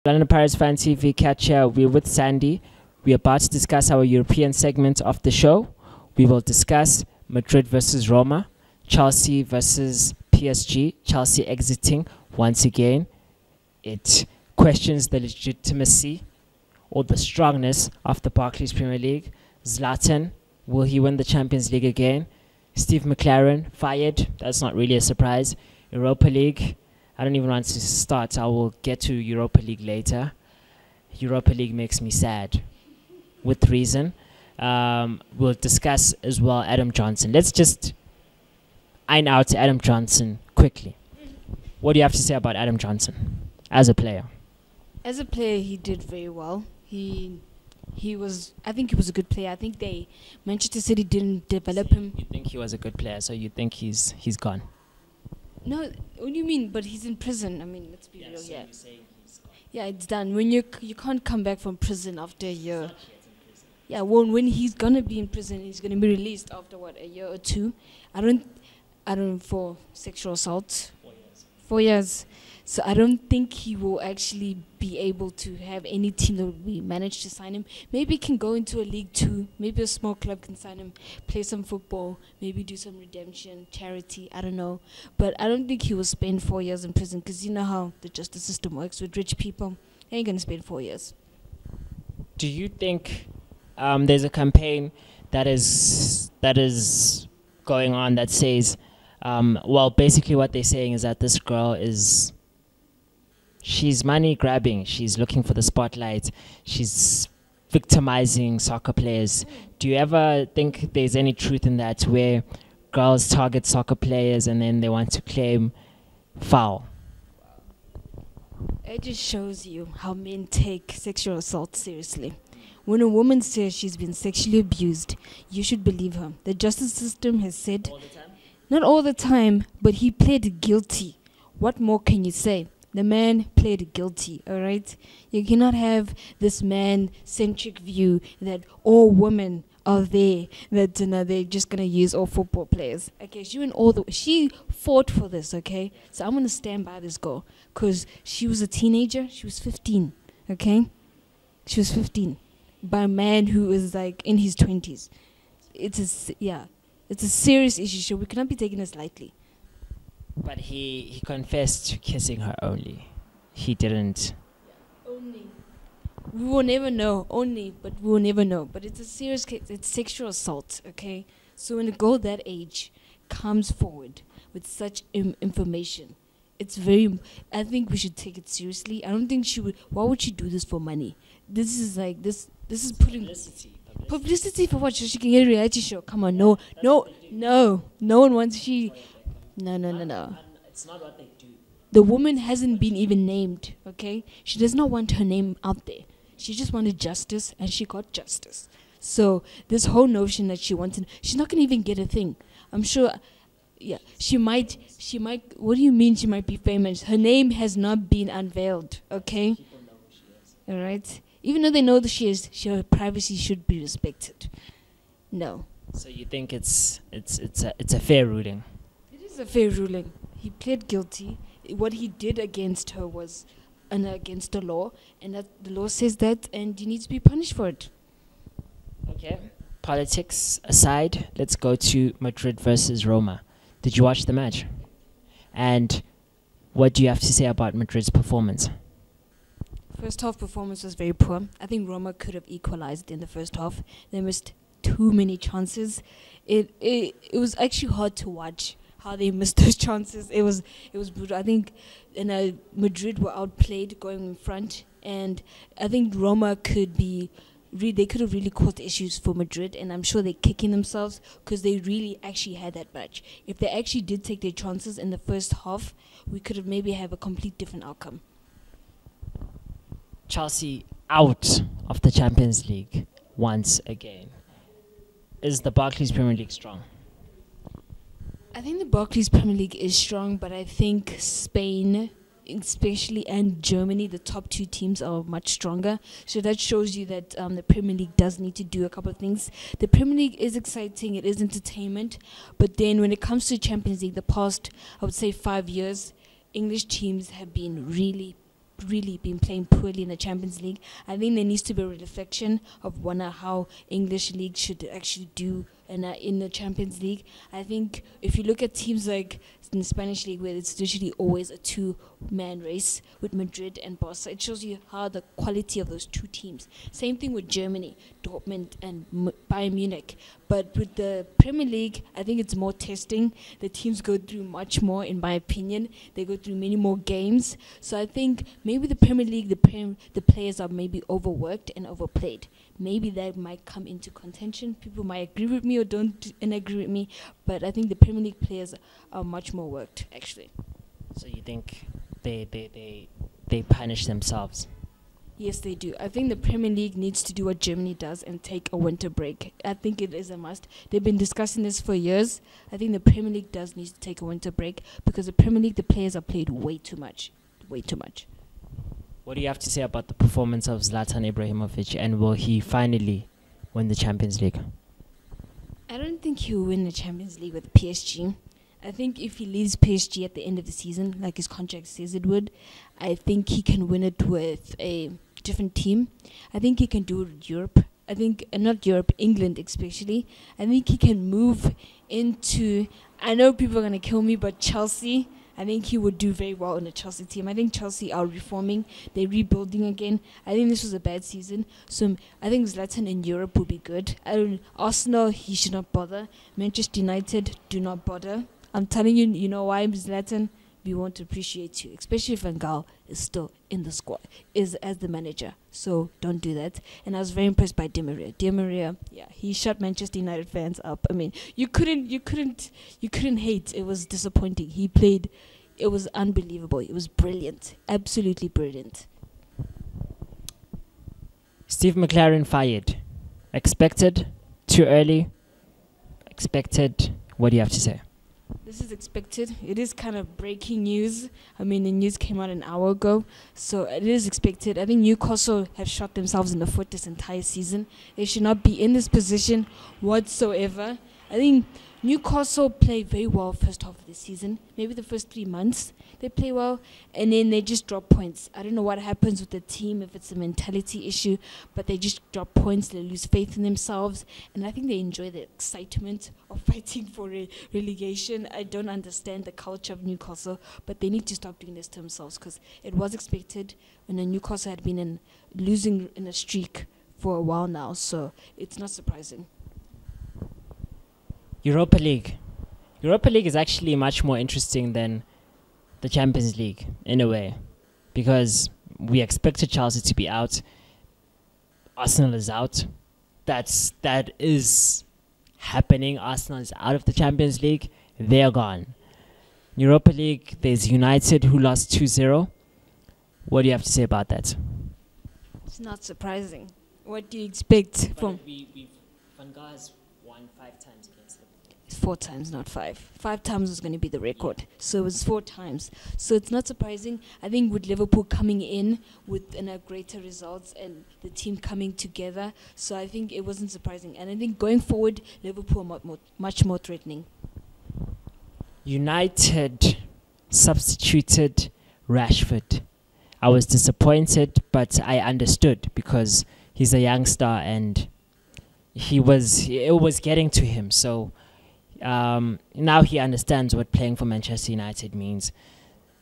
London Pirates Fan TV catcher. We're with Sandy. We're about to discuss our European segment of the show. We will discuss Madrid versus Roma, Chelsea versus PSG, Chelsea exiting once again. It questions the legitimacy or the strongness of the Barclays Premier League. Zlatan, will he win the Champions League again? Steve McLaren, fired. That's not really a surprise. Europa League, I don't even want to start. I will get to Europa League later. Europa League makes me sad, with reason. We'll discuss as well Adam Johnson. Let's just iron out Adam Johnson quickly. What do you have to say about Adam Johnson as a player? As a player, he did very well. He was. I think he was a good player. I think Manchester City didn't develop him. You think he was a good player, so you think he's gone? No, what do you mean? But he's in prison. I mean, let's be real. So Yeah, you're saying he's gone. yeah, it's done. When you can't come back from prison after a year. Yeah, when he's gonna be in prison, he's gonna be released after what, a year or two. I don't for sexual assault. 4 years. So I don't think he will actually be able to have any team that we manage to sign him. Maybe he can go into a League 2. Maybe a small club can sign him, play some football, maybe do some redemption, charity, I don't know. But I don't think he will spend 4 years in prison because you know how the justice system works with rich people. They ain't going to spend 4 years. Do you think there's a campaign that is going on that says, well, basically what they're saying is that this girl she's money grabbing, she's looking for the spotlight, she's victimizing soccer players. Do you ever think there's any truth in that, where girls target soccer players and then they want to claim foul? It just shows you how men take sexual assault seriously. When a woman says she's been sexually abused, you should believe her. The justice system has said, All the time? not all the time, but he pled guilty. What more can you say? The man pled guilty, all right? You cannot have this man-centric view that all women are there, that they're just going to use all football players. Okay, she fought for this, okay? So I'm going to stand by this girl because she was a teenager. She was 15, okay? She was 15 by a man who is like in his 20s. It's a serious issue, so we cannot be taking this lightly. But he confessed to kissing her only. He didn't. Only. We will never know. Only, but we will never know. But it's a serious case. It's sexual assault, okay? So when a girl that age comes forward with such information, it's very... I think we should take it seriously. I don't think she would... Why would she do this for money? This is like... This is putting... Publicity for what? So she can get a reality show. Come on, no one wants... No. It's not what they do. The woman hasn't been even named, okay? She does not want her name out there. She just wanted justice, and she got justice. So this whole notion that she wanted... She's not going to even get a thing. I'm sure... Yeah, she might... What do you mean she might be famous? Her name has not been unveiled, okay? People know who she is. All right? Even though they know that she is, her privacy should be respected. No. So you think it's a fair ruling? It is a fair ruling. He pled guilty. What he did against her was against the law, and that the law says that, and you need to be punished for it. Okay. Politics aside, let's go to Madrid versus Roma. Did you watch the match? And what do you have to say about Madrid's performance? First half performance was very poor. I think Roma could have equalized in the first half. They missed too many chances. It was actually hard to watch how they missed those chances. It was brutal. I think Madrid were outplayed going in front, and I think Roma they could have really caused issues for Madrid, and I'm sure they're kicking themselves because they really actually had that match. If they actually did take their chances in the first half, we could have maybe have a complete different outcome. Chelsea out of the Champions League once again. Is the Barclays Premier League strong? I think the Barclays Premier League is strong, but I think Spain, especially, and Germany, the top two teams, are much stronger. So that shows you that the Premier League does need to do a couple of things. The Premier League is exciting, it is entertainment, but then when it comes to Champions League, the past, I would say 5 years, English teams have been really really been playing poorly in the Champions League. I think there needs to be a reflection of how English league should actually do in the Champions League. I think if you look at teams like in the Spanish league, where it's usually always a two-man race with Madrid and Barca, it shows you how the quality of those two teams. Same thing with Germany, Dortmund and Bayern Munich. But with the Premier League, I think it's more testing. The teams go through much more, in my opinion. They go through many more games. So I think maybe the Premier League, the players are maybe overworked and overplayed. Maybe that might come into contention. People might agree with me or don't agree with me, but I think the Premier League players are much more worked, actually. So you think they punish themselves? Yes, they do. I think the Premier League needs to do what Germany does and take a winter break. I think it is a must. They've been discussing this for years. I think the Premier League does need to take a winter break because the Premier League, the players are played way too much. Way too much. What do you have to say about the performance of Zlatan Ibrahimovic, and will he finally win the Champions League? I don't think he'll win the Champions League with PSG. I think if he leaves PSG at the end of the season, like his contract says it would, I think he can win it with a different team. I think he can do it with Europe. I think, not Europe, England especially. I think he can move into, I know people are going to kill me, but Chelsea. I think he would do very well in the Chelsea team. I think Chelsea are reforming. They're rebuilding again. I think this was a bad season. So I think Zlatan in Europe would be good. Arsenal, he should not bother. Manchester United, do not bother. I'm telling you, you know why, Zlatan? We want to appreciate you, especially if Van Gaal is still in the squad, is as the manager. So don't do that. And I was very impressed by Di Maria. Di Maria, yeah, he shut Manchester United fans up. I mean, you couldn't hate. It was disappointing. He played. It was unbelievable. It was brilliant, absolutely brilliant. Steve McLaren fired. Expected? Too early? Expected? What do you have to say? This is expected. It is kind of breaking news. I mean, the news came out an hour ago, so it is expected. I think Newcastle have shot themselves in the foot this entire season. They should not be in this position whatsoever. I think Newcastle play very well first half of the season. Maybe the first 3 months they play well, and then they just drop points. I don't know what happens with the team, if it's a mentality issue, but they just drop points. They lose faith in themselves, and I think they enjoy the excitement of fighting for relegation. I don't understand the culture of Newcastle, but they need to stop doing this to themselves because it was expected when the Newcastle had been losing in a streak for a while now, so it's not surprising. Europa League. Europa League is actually much more interesting than the Champions League in a way, because we expected Chelsea to be out. Arsenal is out. That is happening. Arsenal is out of the Champions League. They're gone. Europa League, there's United who lost 2-0. What do you have to say about that? It's not surprising. What do you expect from... Van Gaal's won 5 times against Liverpool. It's 4 times, not 5. 5 times was going to be the record. So it was 4 times. So it's not surprising. I think with Liverpool coming in with greater results and the team coming together, so I think it wasn't surprising. And I think going forward, Liverpool are much more threatening. United substituted Rashford. I was disappointed, but I understood because he's a youngster and it was getting to him. So now he understands what playing for Manchester United means.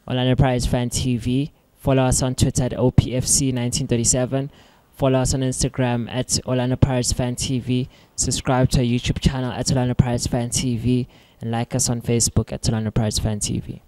Orlando Pirates Fan TV. Follow us on Twitter at OPFC1937. Follow us on Instagram at Orlando Pirates Fan TV. Subscribe to our YouTube channel at Orlando Pirates Fan TV. And like us on Facebook at Orlando Pirates Fan TV.